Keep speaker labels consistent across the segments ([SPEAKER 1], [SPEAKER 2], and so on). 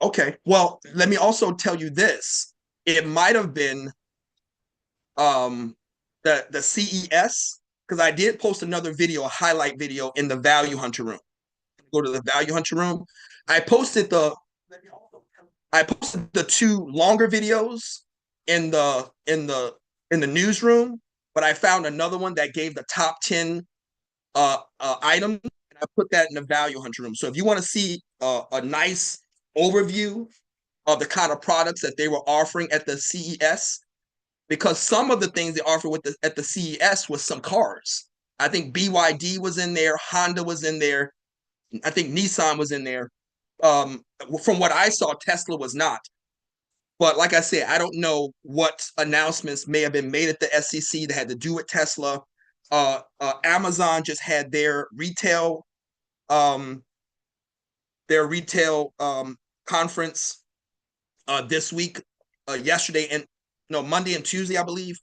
[SPEAKER 1] Okay. Well, let me also tell you this. It might have been um the CES because I did post another video, a highlight video in the Value Hunter room. Go to the Value Hunter room. I posted the I posted the two longer videos in the newsroom, but I found another one that gave the top 10 items, and I put that in the Value Hunter room. So if you want to see a nice overview of the kind of products that they were offering at the CES, because some of the things they offered at the CES was some cars. I think BYD was in there, Honda was in there, I think Nissan was in there. Um, from what I saw, Tesla was not. But like I said, I don't know what announcements may have been made at the SEC that had to do with Tesla. Amazon just had um, their retail conference this week, yesterday and no Monday and Tuesday, I believe.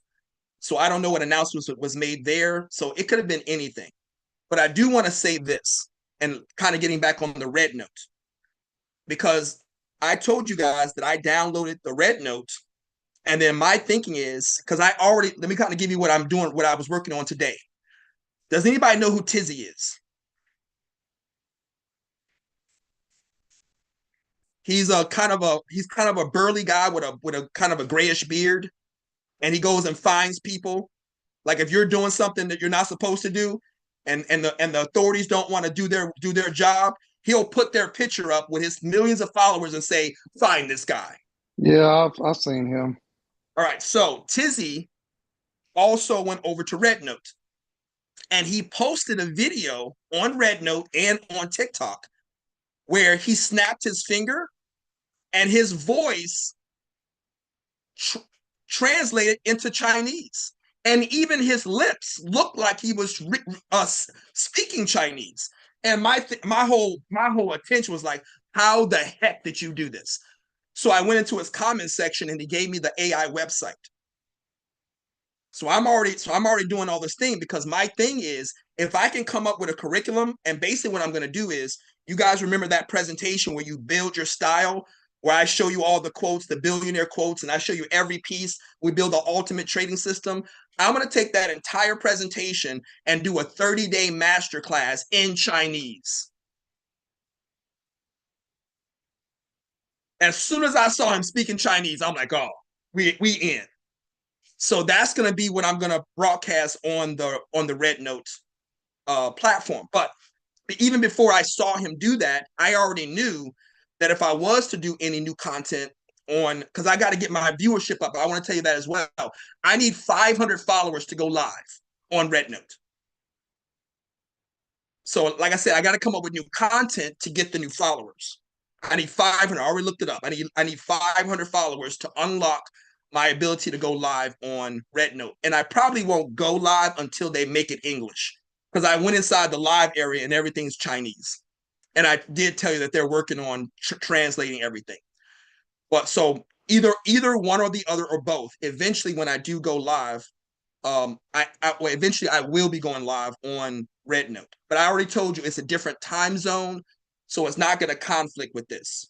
[SPEAKER 1] So I don't know what announcements was made there. So it could have been anything. But I do want to say this, and kind of getting back on the Red Note, because I told you guys that I downloaded the Red Note. And then my thinking is, because let me kind of give you what I'm doing, what I was working on today. Does anybody know who Tizzy is? He's kind of a burly guy with a kind of a grayish beard, and he goes and finds people. Like if you're doing something that you're not supposed to do, and the authorities don't want to do their job, he'll put their picture up with his millions of followers and say, "Find this guy."
[SPEAKER 2] Yeah, I've seen him.
[SPEAKER 1] All right. So Tizzy also went over to Red Note, and he posted a video on Red Note and on TikTok where he snapped his finger and his voice tr- translated into Chinese. And even his lips looked like he was speaking Chinese. And my whole attention was like, how the heck did you do this? So I went into his comment section and he gave me the AI website. So I'm already doing all this thing because my thing is if I can come up with a curriculum, and basically what I'm going to do is, you guys remember that presentation where you build your style, where I show you all the quotes, the billionaire quotes, and I show you every piece. We build the ultimate trading system. I'm going to take that entire presentation and do a 30-day masterclass in Chinese. As soon as I saw him speaking Chinese, I'm like, oh, we in. So that's going to be what I'm going to broadcast on the Red Note platform. But even before I saw him do that, I already knew that if I was to do any new content on, because I got to get my viewership up, I want to tell you that as well. I need 500 followers to go live on Red Note. So, like I said, I got to come up with new content to get the new followers. I need 500. I already looked it up. I need 500 followers to unlock my ability to go live on Red Note. And I probably won't go live until they make it English, because I went inside the live area and everything's Chinese. And I did tell you that they're working on translating everything. But so either one or the other or both. Eventually, when I do go live, well, eventually I will be going live on Red Note. But I already told you it's a different time zone, so it's not going to conflict with this.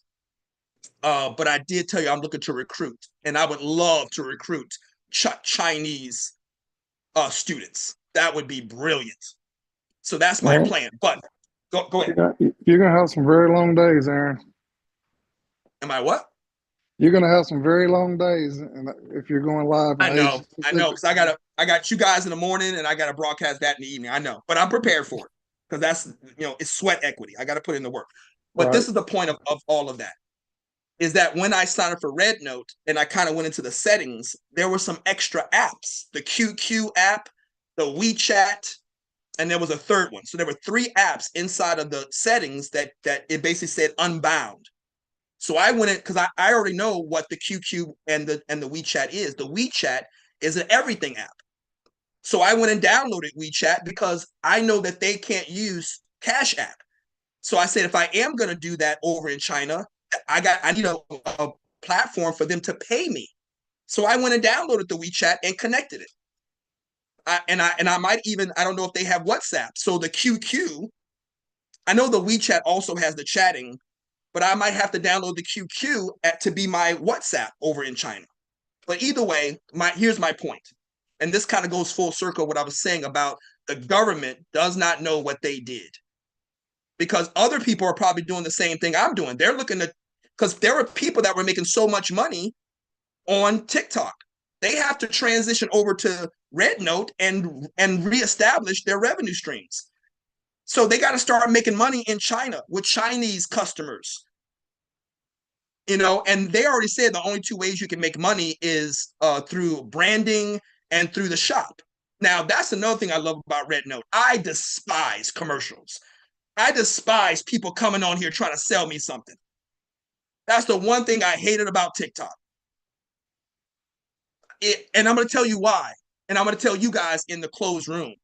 [SPEAKER 1] But I did tell you I'm looking to recruit, and I would love to recruit Chinese students. That would be brilliant. So that's my
[SPEAKER 2] Man,
[SPEAKER 1] plan. But go ahead.
[SPEAKER 2] you're gonna have some very long days, Aaron.
[SPEAKER 1] Am I what?
[SPEAKER 2] You're gonna have some very long days, and if you're going live in Asia
[SPEAKER 1] I know,
[SPEAKER 2] Pacific.
[SPEAKER 1] because I got you guys in the morning, and I got to broadcast that in the evening. I know, but I'm prepared for it because that's it's sweat equity. I got to put in the work. But
[SPEAKER 2] Right.
[SPEAKER 1] this is the point of all of that, is that when I signed up for Red Note and I kind of went into the settings, there were some extra apps: the QQ app, the WeChat, and there was a third one. So there were three apps inside of the settings that it basically said unbound. So I went in because I already know what the QQ and the WeChat is. The WeChat is an everything app. So I went and downloaded WeChat because I know that they can't use Cash App. So I said, if I am going to do that over in China, I need a platform for them to pay me. So I went and downloaded the WeChat and connected it. And I might even, I don't know if they have WhatsApp. So the QQ, I know the WeChat also has the chatting, but I might have to download the QQ to be my WhatsApp over in China. But either way, here's my point. And this kind of goes full circle what I was saying about the government does not know what they did. Because other people are probably doing the same thing I'm doing. They're looking to, because there were people that were making so much money on TikTok. They have to transition over to Red Note and reestablish their revenue streams. So they got to start making money in China with Chinese customers. And they already said the only two ways you can make money is through branding and through the shop. Now, that's another thing I love about Red Note. I despise commercials. I despise people coming on here trying to sell me something. That's the one thing I hated about TikTok. And I'm going to tell you why. And I'm going to tell you guys in the closed room.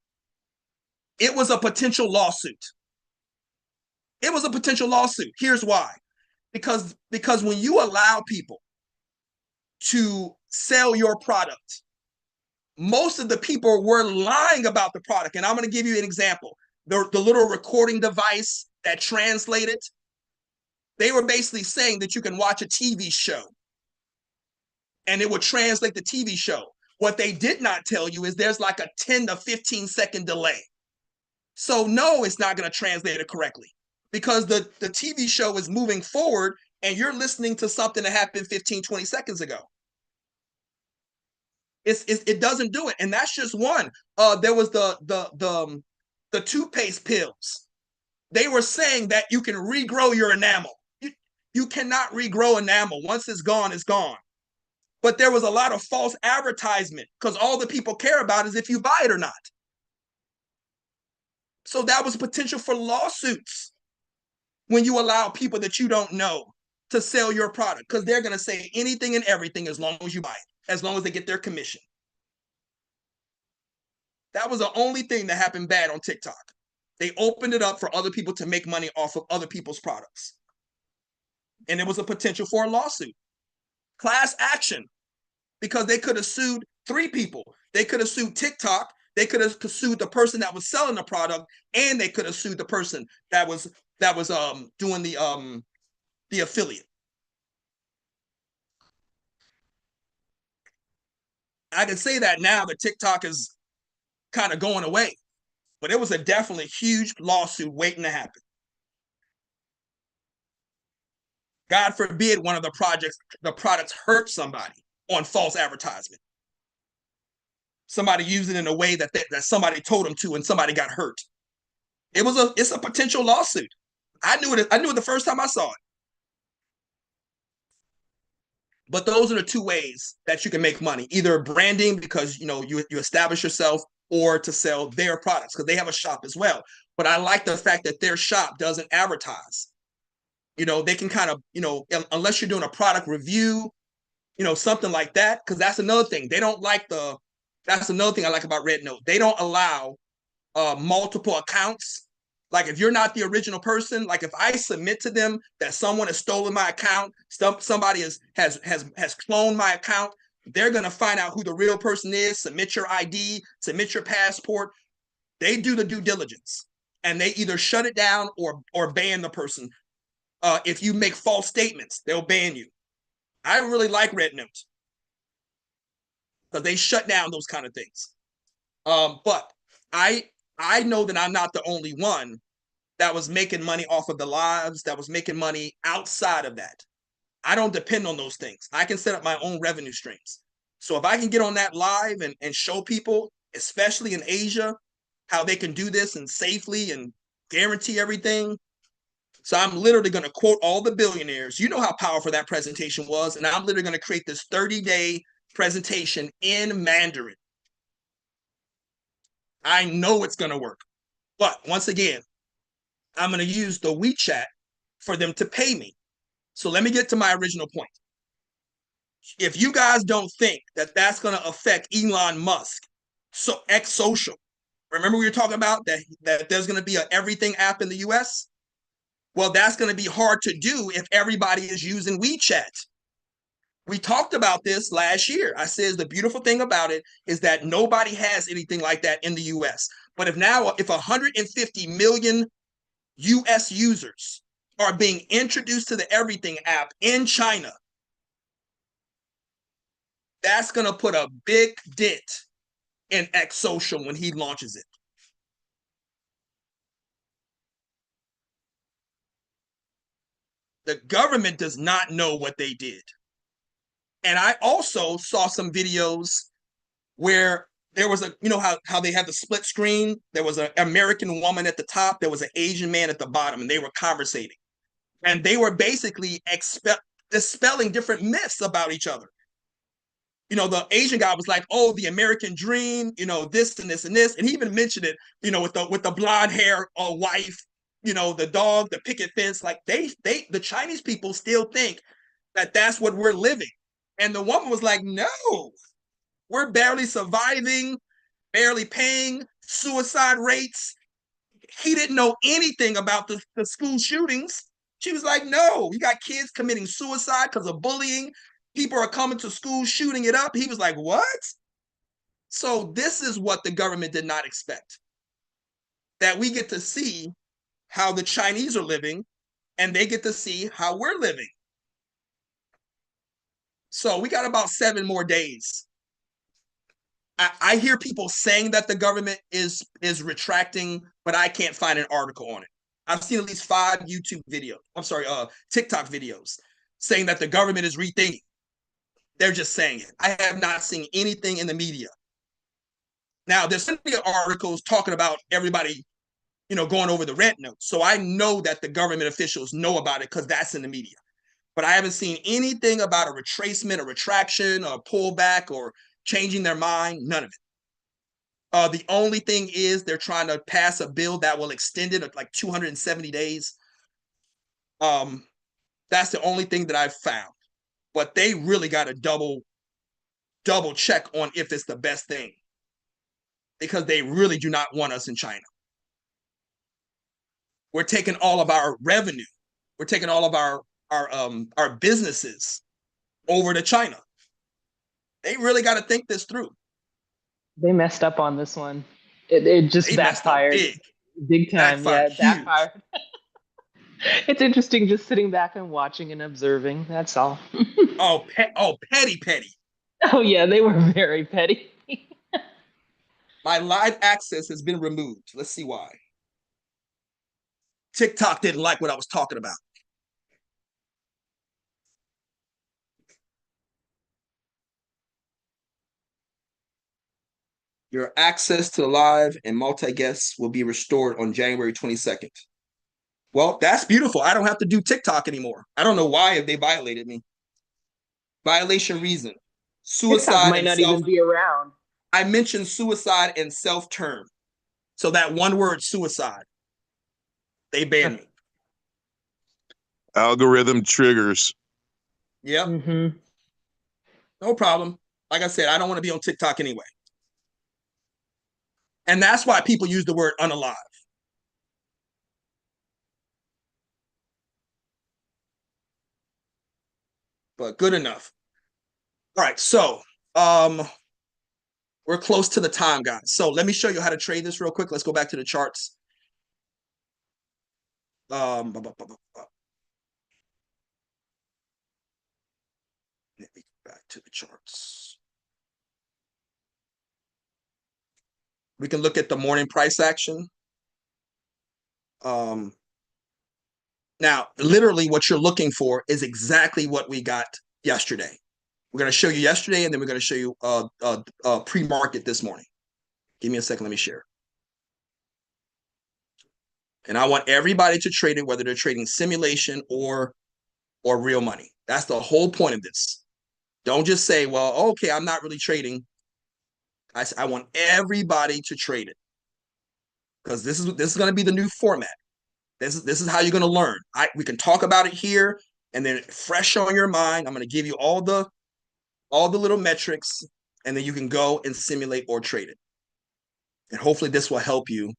[SPEAKER 1] It was a potential lawsuit. It was a potential lawsuit. Here's why. Because when you allow people to sell your product, most of the people were lying about the product. And I'm going to give you an example. The little recording device that translated, they were basically saying that you can watch a TV show and it would translate the TV show. What they did not tell you is there's like a 10 to 15-second delay. So no, it's not going to translate it correctly because the TV show is moving forward and you're listening to something that happened 15, 20 seconds ago. It doesn't do it. And that's just one. There was the toothpaste pills. They were saying that you can regrow your enamel. You cannot regrow enamel. Once it's gone, it's gone. But there was a lot of false advertisement because all the people care about is if you buy it or not. So that was potential for lawsuits when you allow people that you don't know to sell your product because they're going to say anything and everything as long as you buy it, as long as they get their commission. That was the only thing that happened bad on TikTok. They opened it up for other people to make money off of other people's products. And it was a potential for a lawsuit. Class action, because they could have sued 3 people. They could have sued TikTok. They could have sued the person that was selling the product, and they could have sued the person that was doing the affiliate. I can say that now that TikTok is kind of going away, but it was a definitely huge lawsuit waiting to happen. God forbid one of the products hurt somebody on false advertisement. Somebody used it in a way that somebody told them to, and somebody got hurt. It's a potential lawsuit. I knew it the first time I saw it. But those are the 2 ways that you can make money: either branding, because you establish yourself, or to sell their products because they have a shop as well. But I like the fact that their shop doesn't advertise. They can kind of, unless you're doing a product review, something like that, because that's another thing. That's another thing I like about Red Note. They don't allow multiple accounts. Like if you're not the original person, like if I submit to them that someone has stolen my account, somebody has cloned my account, they're going to find out who the real person is, submit your ID, submit your passport. They do the due diligence and they either shut it down or ban the person. If you make false statements, they'll ban you. I really like Red Note because they shut down those kind of things. But I know that I'm not the only one that was making money off of the lives, that was making money outside of that. I don't depend on those things. I can set up my own revenue streams. So if I can get on that live and show people, especially in Asia, how they can do this and safely and guarantee everything. So I'm literally going to quote all the billionaires. You know how powerful that presentation was. And I'm literally going to create this 30-day presentation in Mandarin. I know it's going to work. But once again, I'm going to use the WeChat for them to pay me. So let me get to my original point. If you guys don't think that that's going to affect Elon Musk, so X Social, remember we were talking about that there's going to be an everything app in the US? Well, that's going to be hard to do if everybody is using WeChat. We talked about this last year. I said the beautiful thing about it is that nobody has anything like that in the US. But if 150 million US users are being introduced to the Everything app in China, that's going to put a big dent in X Social when he launches it. The government does not know what they did. And I also saw some videos where there was a, you know how they had the split screen? There was an American woman at the top, there was an Asian man at the bottom, and they were conversating. And they were basically dispelling different myths about each other. You know, the Asian guy was like, "Oh, the American dream, you know, this and this and this," and he even mentioned it, you know, with the blonde hair wife, you know, the dog, the picket fence. Like the Chinese people still think that that's what we're living, and the woman was like, "No, we're barely surviving, barely paying, suicide rates." He didn't know anything about the school shootings. She was like, "No, you got kids committing suicide because of bullying. People are coming to school shooting it up." He was like, "What?" So this is what the government did not expect. That we get to see how the Chinese are living and they get to see how we're living. So we got about 7 more days. I hear people saying that the government is retracting, but I can't find an article on it. I've seen at least 5 YouTube videos. I'm sorry, TikTok videos saying that the government is rethinking. They're just saying it. I have not seen anything in the media. Now, there's plenty of articles talking about everybody, you know, going over the red note. So I know that the government officials know about it because that's in the media. But I haven't seen anything about a retracement, a retraction, or a pullback, or changing their mind. None of it. The only thing is they're trying to pass a bill that will extend it like 270 days. That's the only thing that I've found. But they really got to double check on if it's the best thing, because they really do not want us in China. We're taking all of our revenue. We're taking all of our businesses over to China. They really got to think this through.
[SPEAKER 3] They messed up on this one. It just
[SPEAKER 1] They messed up
[SPEAKER 3] backfired big time.
[SPEAKER 1] backfired
[SPEAKER 3] Yeah, it
[SPEAKER 1] huge.
[SPEAKER 3] backfired. It's interesting just sitting back and watching and observing. That's all.
[SPEAKER 1] Petty, petty.
[SPEAKER 3] Oh yeah, they were very petty.
[SPEAKER 1] My live access has been removed. Let's see why. TikTok didn't like what I was talking about. Your access to the live and multi-guests will be restored on January 22nd. Well, that's beautiful. I don't have to do TikTok anymore. I don't know why if they violated me. Violation reason.
[SPEAKER 3] TikTok
[SPEAKER 1] Suicide
[SPEAKER 3] might
[SPEAKER 1] and
[SPEAKER 3] not
[SPEAKER 1] self.
[SPEAKER 3] even be around.
[SPEAKER 1] I mentioned suicide and self-term. So that one word, suicide, they banned me.
[SPEAKER 4] Algorithm triggers.
[SPEAKER 1] Yep.
[SPEAKER 3] Mm-hmm.
[SPEAKER 1] No problem. Like I said, I don't want to be on TikTok anyway. And that's why people use the word unalive. But good enough. All right, so we're close to the time, guys. So let me show you how to trade this real quick. Let's go back to the charts. Let me go back to the charts. We can look at the morning price action. Now, literally what you're looking for is exactly what we got yesterday. We're going to show you yesterday, and then we're going to show you pre-market this morning. Give me a second. Let me share. And I want everybody to trade it, whether they're trading simulation or real money. That's the whole point of this. Don't just say, well, okay, I'm not really trading. I want everybody to trade it, because this is going to be the new format. This is how you're going to learn. We can talk about it here, and then fresh on your mind, I'm going to give you all the little metrics, and then you can go and simulate or trade it. And hopefully this will help you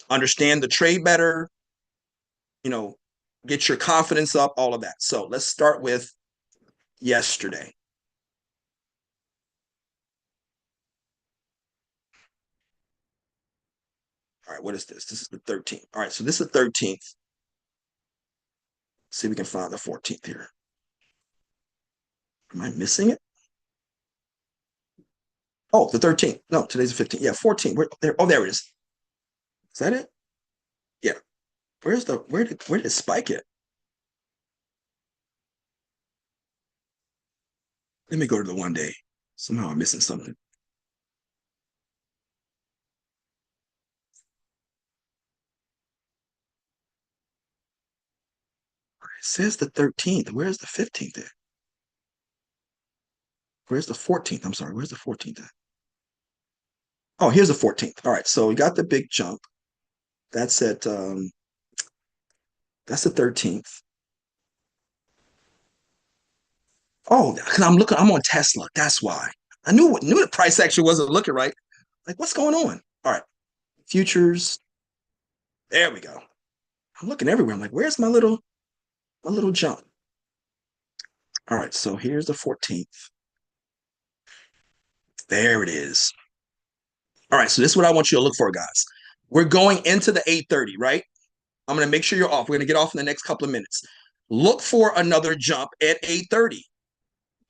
[SPEAKER 1] understand the trade better, get your confidence up, all of that. So let's start with yesterday. All right, what is this? This is the 13th. All right, so this is the 13th. See if we can find the 14th here. Am I missing it? Oh, the 13th. No, today's the 15th. Yeah, 14th. Where there? Oh, there it is. Is that it? Yeah. Where did it spike it? Let me go to the 1 day. Somehow I'm missing something. It says the 13th. Where's the 15th at? Where's the 14th? I'm sorry. Where's the 14th at? Oh, here's the 14th. All right. So we got the big jump. That's that's the 13th. Oh, because I'm on Tesla. That's why. I knew the price action wasn't looking right. Like, what's going on? All right. Futures. There we go. I'm looking everywhere. I'm like, where's my little jump? All right, so here's the 14th. There it is. All right, so this is what I want you to look for, guys. We're going into the 8:30, right? I'm going to make sure you're off. We're going to get off in the next couple of minutes. Look for another jump at 8:30.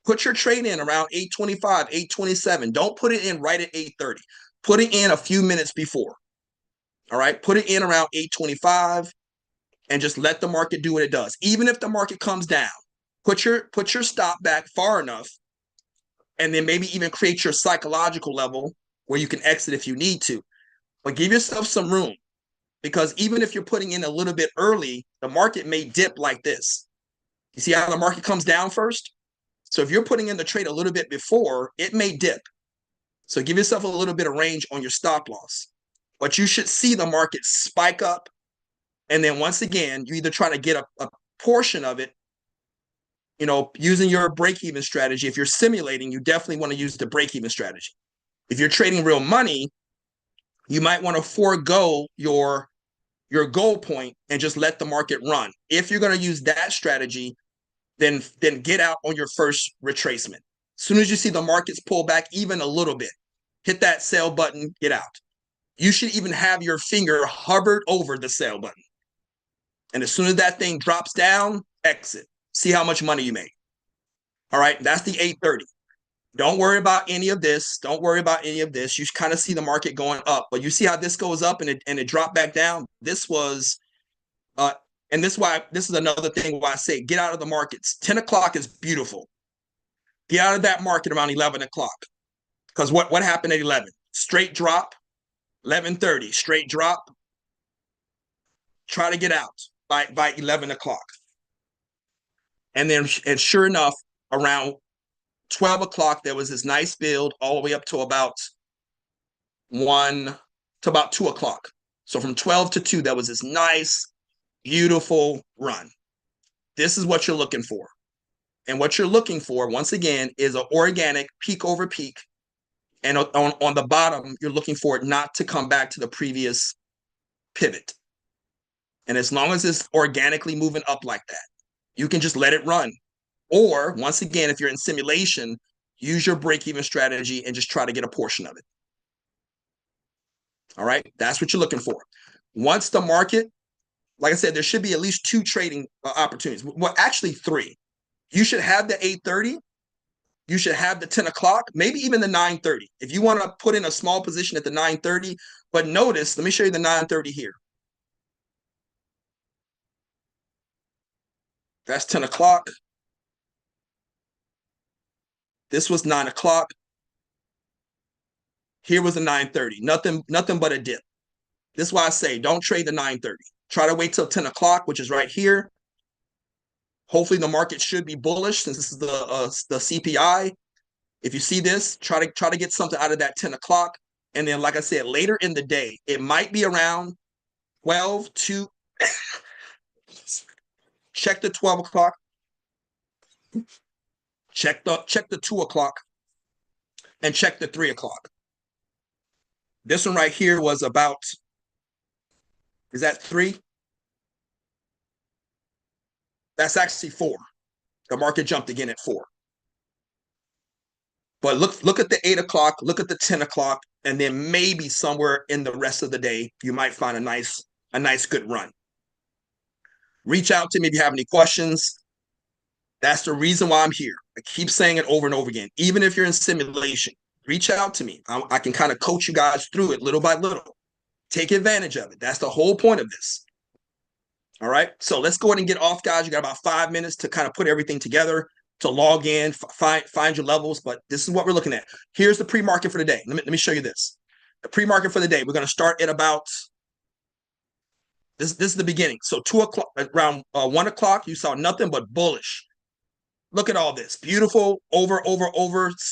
[SPEAKER 1] Put your trade in around 8:25, 8:27. Don't put it in right at 8:30. Put it in a few minutes before. All right, put it in around 8:25 and just let the market do what it does. Even if the market comes down, put your stop back far enough and then maybe even create your psychological level where you can exit if you need to. But give yourself some room because even if you're putting in a little bit early, the market may dip like this. You see how the market comes down first? So if you're putting in the trade a little bit before, it may dip. So give yourself a little bit of range on your stop loss. But you should see the market spike up. And then once again, you either try to get a portion of it, using your break-even strategy. If you're simulating, you definitely want to use the break-even strategy. If you're trading real money, you might want to forego your goal point and just let the market run. If you're going to use that strategy, then get out on your first retracement. As soon as you see the markets pull back even a little bit, hit that sell button, get out. You should even have your finger hovered over the sell button. And as soon as that thing drops down, exit. See how much money you made. All right, that's the 8:30. Don't worry about any of this. Don't worry about any of this. You kind of see the market going up, but you see how this goes up and it dropped back down. This was, and this is another thing why I say get out of the markets. 10 o'clock is beautiful. Get out of that market around 11 o'clock. Because what happened at 11? Straight drop. 11:30, straight drop. Try to get out by 11 o'clock. And then, and sure enough, around 12 o'clock, there was this nice build all the way up to about 2 o'clock. So from 12 to 2, there was this nice, beautiful run. This is what you're looking for. And what you're looking for, once again, is an organic peak over peak. And on the bottom, you're looking for it not to come back to the previous pivot. And as long as it's organically moving up like that, you can just let it run. Or once again, if you're in simulation, use your break-even strategy and just try to get a portion of it. All right, that's what you're looking for. Once the market, like I said, there should be at least 2 trading opportunities. Well, actually 3. You should have the 8:30. You should have the 10 o'clock, maybe even the 9:30. If you want to put in a small position at the 9:30, but notice, let me show you the 9:30 here. That's 10 o'clock. This was 9 o'clock. Here was a 9:30. Nothing but a dip. This is why I say don't trade the 9:30. Try to wait till 10 o'clock, which is right here. Hopefully the market should be bullish since this is the CPI. If you see this, try to get something out of that 10 o'clock. And then, like I said, later in the day, it might be around 12 to check the 12 o'clock. Check the 2 o'clock and check the 3 o'clock. This one right here was about, is that 3? That's actually 4. The market jumped again at 4. But look at the 8 o'clock, look at the 10 o'clock, and then maybe somewhere in the rest of the day, you might find a nice good run. Reach out to me if you have any questions. That's the reason why I'm here. I keep saying it over and over again. Even if you're in simulation, reach out to me. I can kind of coach you guys through it little by little. Take advantage of it. That's the whole point of this. All right. So let's go ahead and get off, guys. You got about 5 minutes to kind of put everything together, to log in, find your levels. But this is what we're looking at. Here's the pre-market for the day. Let me show you this. The pre-market for the day. We're going to start at about this is the beginning. So 2 o'clock, around 1 o'clock, you saw nothing but bullish. Look at all this. Beautiful, over,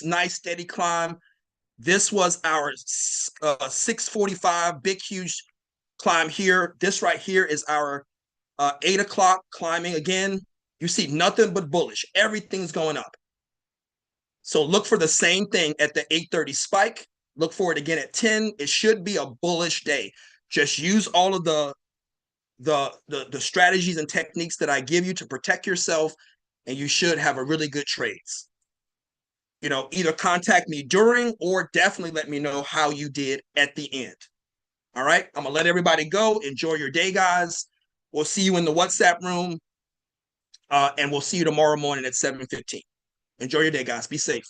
[SPEAKER 1] nice, steady climb. This was our 645, big, huge climb here. This right here is our 8 o'clock climbing again. You see nothing but bullish. Everything's going up. So look for the same thing at the 8:30 spike. Look for it again at 10. It should be a bullish day. Just use all of the strategies and techniques that I give you to protect yourself, and you should have a really good trades. You know, either contact me during or definitely let me know how you did at the end. All right, I'm gonna let everybody go. Enjoy your day, guys. We'll see you in the WhatsApp room, and we'll see you tomorrow morning at 7:15. Enjoy your day, guys. Be safe.